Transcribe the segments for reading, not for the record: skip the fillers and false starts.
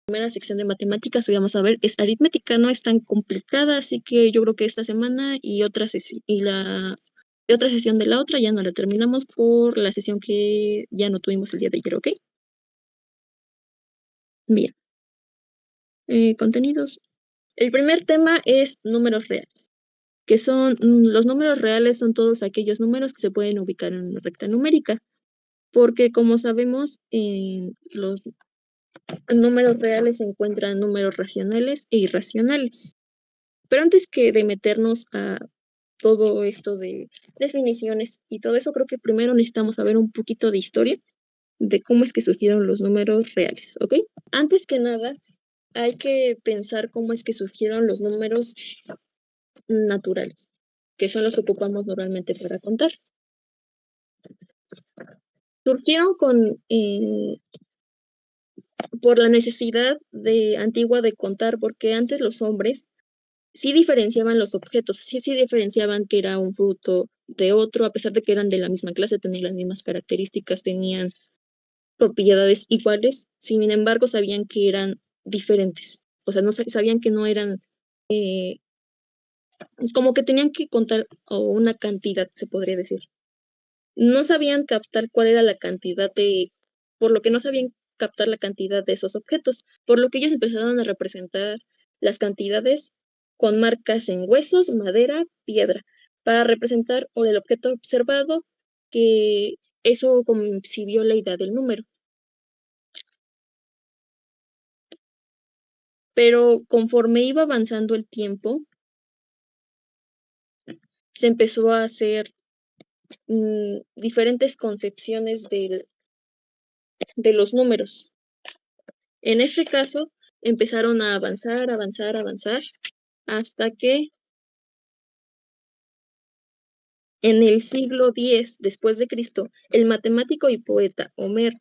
Primera sección de matemáticas que vamos a ver es aritmética, no es tan complicada, así que yo creo que esta semana y otra sesión de la otra ya no la terminamos por la sesión que ya no tuvimos el día de ayer, ¿ok? Bien, contenidos. El primer tema es números reales, que son los números reales son todos aquellos números que se pueden ubicar en una recta numérica, porque como sabemos, en los números reales se encuentran números racionales e irracionales. Pero antes que de meternos a todo esto de definiciones y todo eso, creo que primero necesitamos saber un poquito de historia de cómo es que surgieron los números reales, ¿ok? Antes que nada, hay que pensar cómo es que surgieron los números naturales, que son los que ocupamos normalmente para contar. Surgieron por la necesidad antigua de contar, porque antes los hombres sí diferenciaban los objetos, sí diferenciaban que era un fruto de otro, a pesar de que eran de la misma clase, tenían las mismas características, tenían propiedades iguales, sin embargo sabían que eran diferentes, o sea, no sabían que no eran, como que tenían que contar o una cantidad, se podría decir. No sabían captar cuál era la cantidad por lo que no sabían captar la cantidad de esos objetos, por lo que ellos empezaron a representar las cantidades con marcas en huesos, madera, piedra, para representar o el objeto observado, que eso concibió la idea del número. Pero conforme iba avanzando el tiempo, se empezó a hacer diferentes concepciones de los números. En este caso, empezaron a avanzar, avanzar, avanzar, hasta que en el siglo X después de Cristo, el matemático y poeta Omar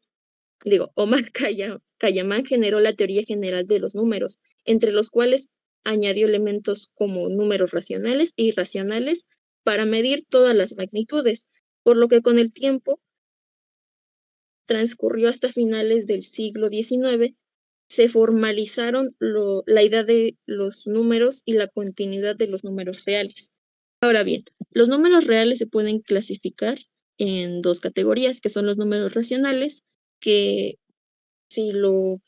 Khayyam generó la teoría general de los números, entre los cuales añadió elementos como números racionales e irracionales para medir todas las magnitudes, por lo que con el tiempo transcurrió hasta finales del siglo XIX, se formalizaron la idea de los números y la continuidad de los números reales. Ahora bien, los números reales se pueden clasificar en dos categorías, que son los números racionales, que si lo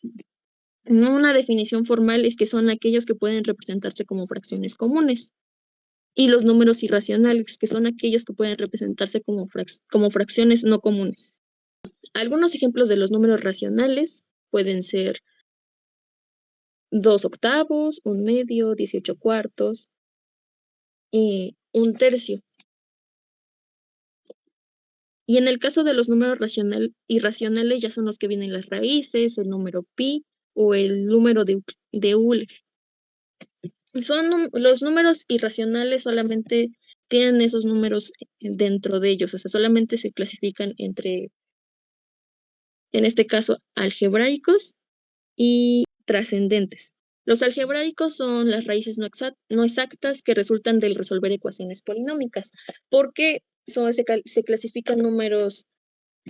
no una definición formal es que son aquellos que pueden representarse como fracciones comunes, y los números irracionales, que son aquellos que pueden representarse como fracciones no comunes. Algunos ejemplos de los números racionales pueden ser 2/8, 1/2, 18/4 y 1/3. Y en el caso de los números irracionales ya son los que vienen las raíces, el número pi o el número de Euler. Los números irracionales solamente tienen esos números dentro de ellos, o sea, solamente se clasifican entre, en este caso, algebraicos y trascendentes. Los algebraicos son las raíces no exactas que resultan del resolver ecuaciones polinómicas, porque se clasifican números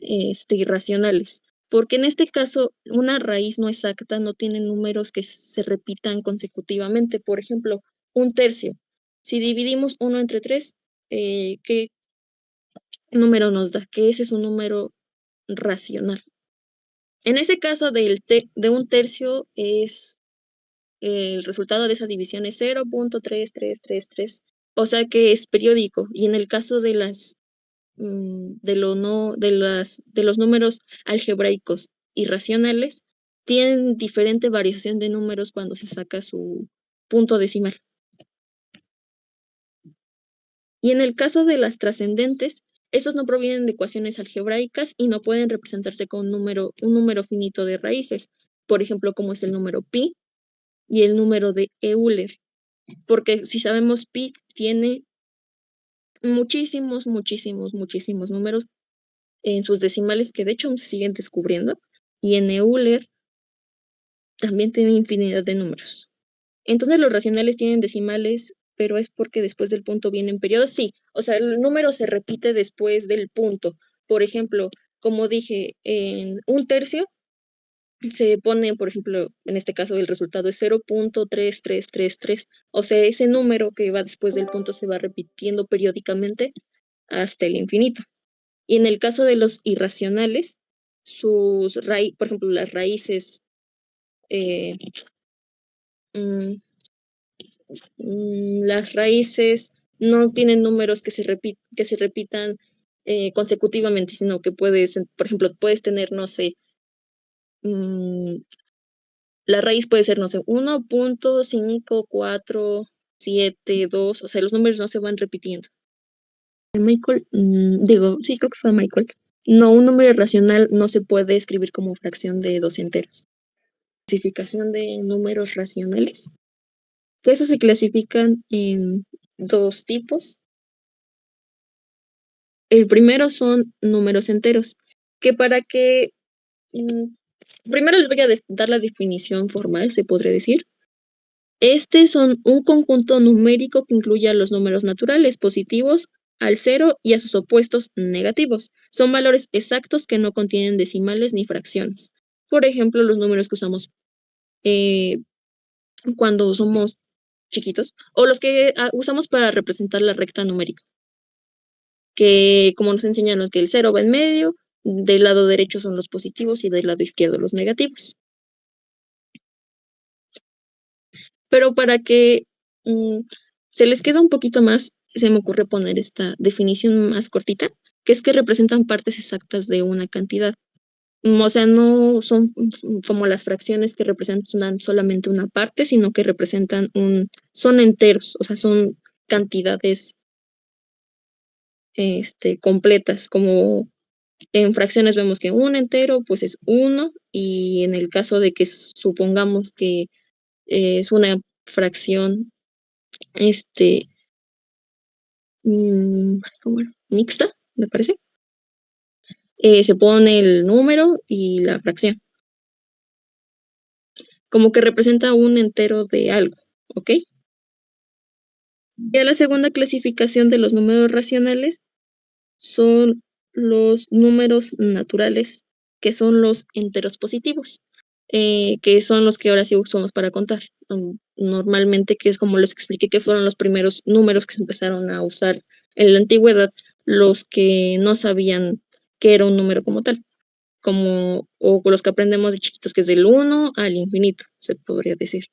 irracionales, porque en este caso una raíz no exacta no tiene números que se repitan consecutivamente. Por ejemplo, 1/3. Si dividimos 1 entre 3, ¿qué número nos da? Que ese es un número racional. En ese caso de 1/3 es el resultado de esa división es 0.3333, o sea que es periódico. Y en el caso de los números algebraicos irracionales, tienen diferente variación de números cuando se saca su punto decimal. Y en el caso de las trascendentes, estos no provienen de ecuaciones algebraicas y no pueden representarse con un número finito de raíces, por ejemplo, como es el número pi y el número de Euler, porque si sabemos pi tiene muchísimos, muchísimos, muchísimos números en sus decimales que de hecho se siguen descubriendo, y en Euler también tiene infinidad de números. Entonces los racionales tienen decimales, pero es porque después del punto vienen periodos. Sí, o sea, el número se repite después del punto. Por ejemplo, como dije, en 1/3 se pone, por ejemplo, en este caso el resultado es 0.3333, o sea, ese número que va después del punto se va repitiendo periódicamente hasta el infinito. Y en el caso de los irracionales, por ejemplo, las raíces, eh, mm, las raíces no tienen números que se repitan consecutivamente, sino que puedes, por ejemplo, puedes tener, no sé, mm, la raíz puede ser, no sé, 1.547, 2, o sea, los números no se van repitiendo. Michael, digo, sí, creo que fue Michael. No, un número irracional no se puede escribir como fracción de dos enteros. Clasificación de números racionales. Que esos se clasifican en dos tipos. El primero son números enteros, que para que, mm, primero les voy a dar la definición formal, se podría decir. Son un conjunto numérico que incluye a los números naturales positivos al cero y a sus opuestos negativos. Son valores exactos que no contienen decimales ni fracciones. Por ejemplo, los números que usamos eh, cuando somos chiquitos o los que usamos para representar la recta numérica, que como nos enseñan que el cero va en medio, del lado derecho son los positivos y del lado izquierdo los negativos. Pero para que se les quede un poquito más, se me ocurre poner esta definición más cortita, que es que representan partes exactas de una cantidad. O sea, no son como las fracciones que representan solamente una parte, sino que representan son enteros, o sea, son cantidades completas, como en fracciones vemos que un entero pues es uno, y en el caso de que supongamos que es una fracción este ¿cómo era? Mixta, me parece. Se pone el número y la fracción, como que representa un entero de algo, ¿ok? Ya la segunda clasificación de los números racionales son los números naturales, que son los enteros positivos, que son los que ahora sí usamos para contar. Normalmente, que es como les expliqué, que fueron los primeros números que se empezaron a usar en la antigüedad, los que no sabían que era un número como tal, o los que aprendemos de chiquitos, que es del 1 al infinito, se podría decir.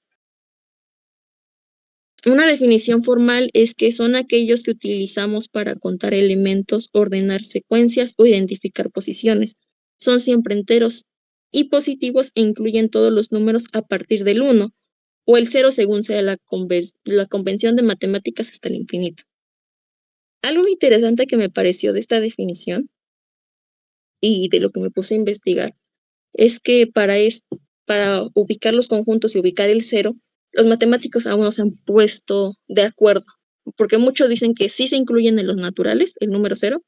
Una definición formal es que son aquellos que utilizamos para contar elementos, ordenar secuencias o identificar posiciones. Son siempre enteros y positivos e incluyen todos los números a partir del 1 o el 0 según sea la convención de matemáticas hasta el infinito. Algo interesante que me pareció de esta definición y de lo que me puse a investigar es que para ubicar los conjuntos y ubicar el cero, los matemáticos aún no se han puesto de acuerdo, porque muchos dicen que sí se incluyen en los naturales, el número cero,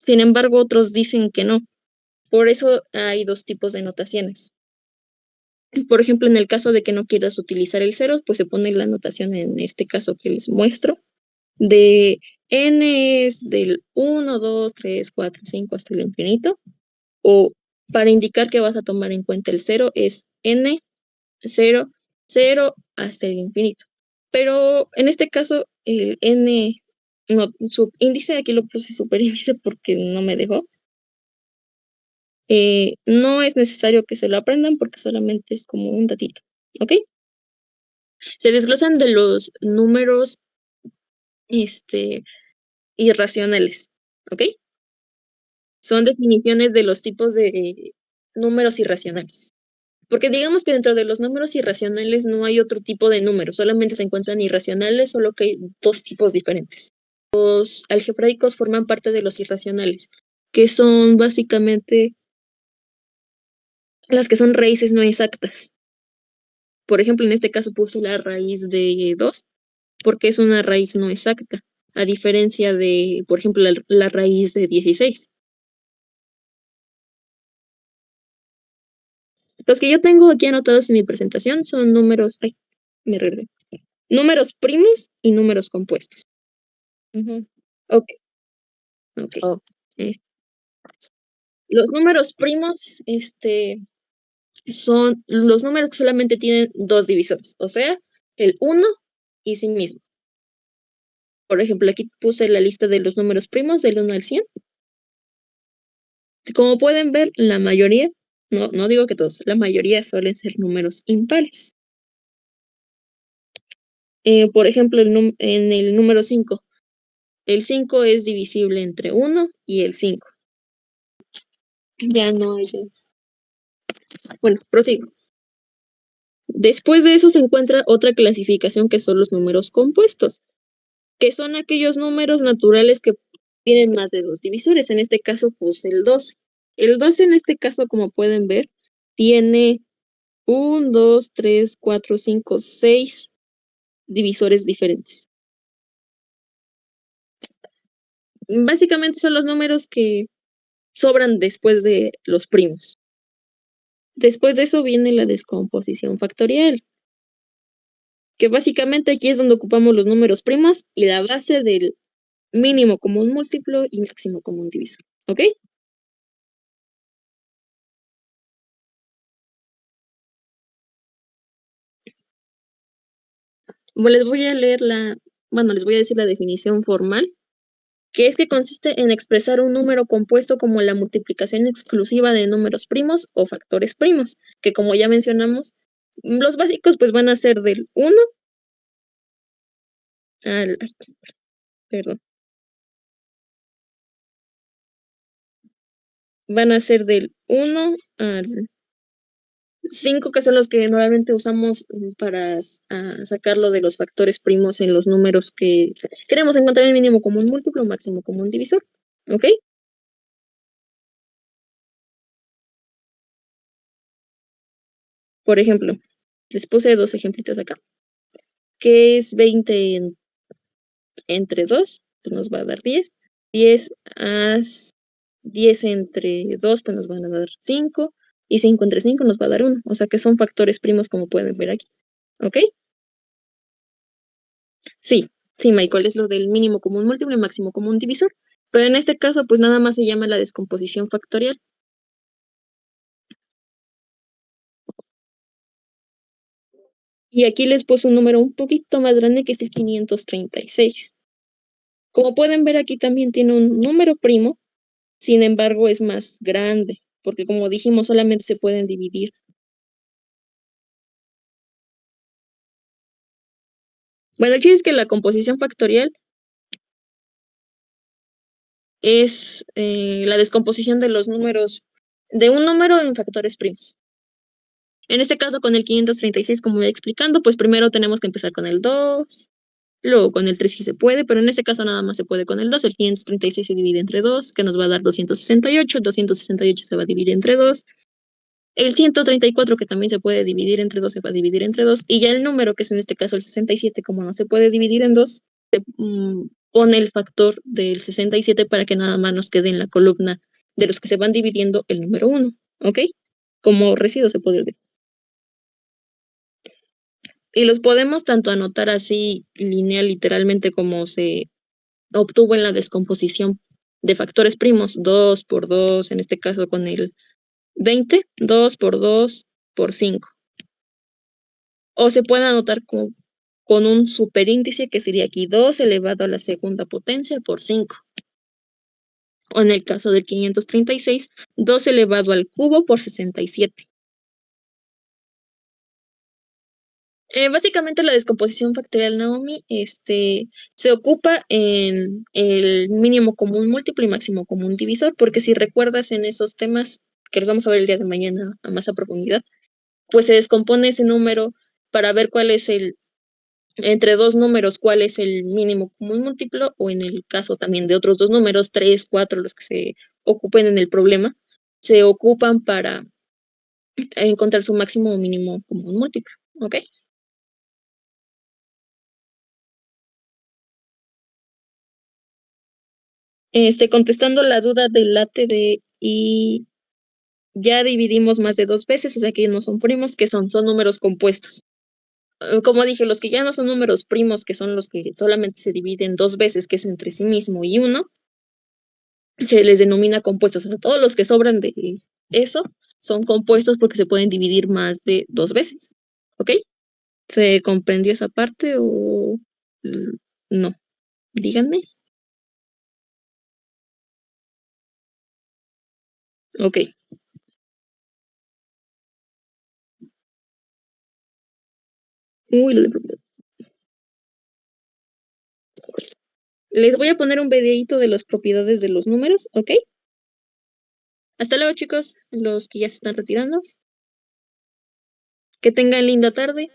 sin embargo, otros dicen que no. Por eso hay dos tipos de notaciones. Por ejemplo, en el caso de que no quieras utilizar el cero, pues se pone la notación en este caso que les muestro, de n es del 1, 2, 3, 4, 5 hasta el infinito, o para indicar que vas a tomar en cuenta el cero es n, 0, 0 hasta el infinito. Pero en este caso, el n, no, subíndice, aquí lo puse superíndice porque no me dejó. No es necesario que se lo aprendan porque solamente es como un datito, ¿ok? Se desglosan de los números este, irracionales, ¿ok? Son definiciones de los tipos de números irracionales. Porque digamos que dentro de los números irracionales no hay otro tipo de números, solamente se encuentran irracionales, solo que hay dos tipos diferentes. Los algebraicos forman parte de los irracionales, que son básicamente las que son raíces no exactas. Por ejemplo, en este caso puse la raíz de 2 porque es una raíz no exacta, a diferencia de, por ejemplo, la raíz de 16. Los que yo tengo aquí anotados en mi presentación son números, ay, me regresé, números primos y números compuestos. Ujú. Ok, ok. Oh, Es- los números primos, son los números que solamente tienen 2 divisores, o sea, el 1 y sí mismo. Por ejemplo, aquí puse la lista de los números primos del 1 al 100. Como pueden ver, la mayoría, no digo que todos, la mayoría suelen ser números impares. Por ejemplo, en el número 5, el 5 es divisible entre 1 y el 5. Ya no hay. Bueno, prosigo. Después de eso se encuentra otra clasificación que son los números compuestos, que son aquellos números naturales que tienen más de 2 divisores. En este caso, pues el 12. El 12 en este caso, como pueden ver, tiene 1, 2, 3, 4, 5, 6 divisores diferentes. Básicamente son los números que sobran después de los primos. Después de eso viene la descomposición factorial, que básicamente aquí es donde ocupamos los números primos y la base del mínimo común múltiplo y máximo común divisor, ¿ok? Les voy a leer les voy a decir la definición formal, que es que consiste en expresar un número compuesto como la multiplicación exclusiva de números primos o factores primos, que como ya mencionamos, los básicos pues van a ser del 1 ay, perdón, van a ser del 1 al 5, que son los que normalmente usamos para sacarlo de los factores primos en los números que queremos encontrar el mínimo común múltiplo o máximo común divisor, ¿ok? Por ejemplo, les puse 2 ejemplitos acá, que es 20 entre 2, pues nos va a dar 10. 10 as 10 entre 2, pues nos van a dar 5, y 5 entre 5 nos va a dar 1, o sea que son factores primos como pueden ver aquí, ¿ok? Sí, sí, Michael, es lo del mínimo común múltiplo y máximo común divisor, pero en este caso, pues nada más se llama la descomposición factorial. Y aquí les puse un número un poquito más grande que es el 536. Como pueden ver, aquí también tiene un número primo, sin embargo, es más grande, porque como dijimos, solamente se pueden dividir. Bueno, el chiste es que la composición factorial es la descomposición de los números, de un número en factores primos. En este caso, con el 536, como voy explicando, pues primero tenemos que empezar con el 2, luego con el 3 sí se puede, pero en este caso nada más se puede con el 2. El 536 se divide entre 2, que nos va a dar 268. El 268 se va a dividir entre 2. El 134, que también se puede dividir entre 2, se va a dividir entre 2. Y ya el número, que es en este caso el 67, como no se puede dividir en 2, pone el factor del 67 para que nada más nos quede en la columna de los que se van dividiendo el número 1, ¿ok? Como residuo se podría decir. Y los podemos tanto anotar así lineal literalmente como se obtuvo en la descomposición de factores primos, 2 por 2, en este caso con el 20, 2 por 2 por 5. O se puede anotar con un superíndice que sería aquí 2 elevado a la segunda potencia por 5. O en el caso del 536, 2 elevado al cubo por 67. Básicamente la descomposición factorial, Naomi, se ocupa en el mínimo común múltiplo y máximo común divisor, porque si recuerdas en esos temas que los vamos a ver el día de mañana a más a profundidad, pues se descompone ese número para ver cuál es entre dos números, cuál es el mínimo común múltiplo, o en el caso también de otros dos números, 3, 4, los que se ocupen en el problema, se ocupan para encontrar su máximo o mínimo común múltiplo, ¿ok? Contestando la duda del late de y ya dividimos más de 2 veces, o sea que no son primos, que son números compuestos. Como dije, los que ya no son números primos, que son los que solamente se dividen 2 veces, que es entre sí mismo y uno, se les denomina compuestos. O sea, todos los que sobran de eso son compuestos porque se pueden dividir más de 2 veces, ¿ok? ¿Se comprendió esa parte o no? Díganme. Okey. Uy, lo de propiedades. Les voy a poner un videíto de las propiedades de los números, ¿ok? Hasta luego, chicos, los que ya se están retirando. Que tengan linda tarde.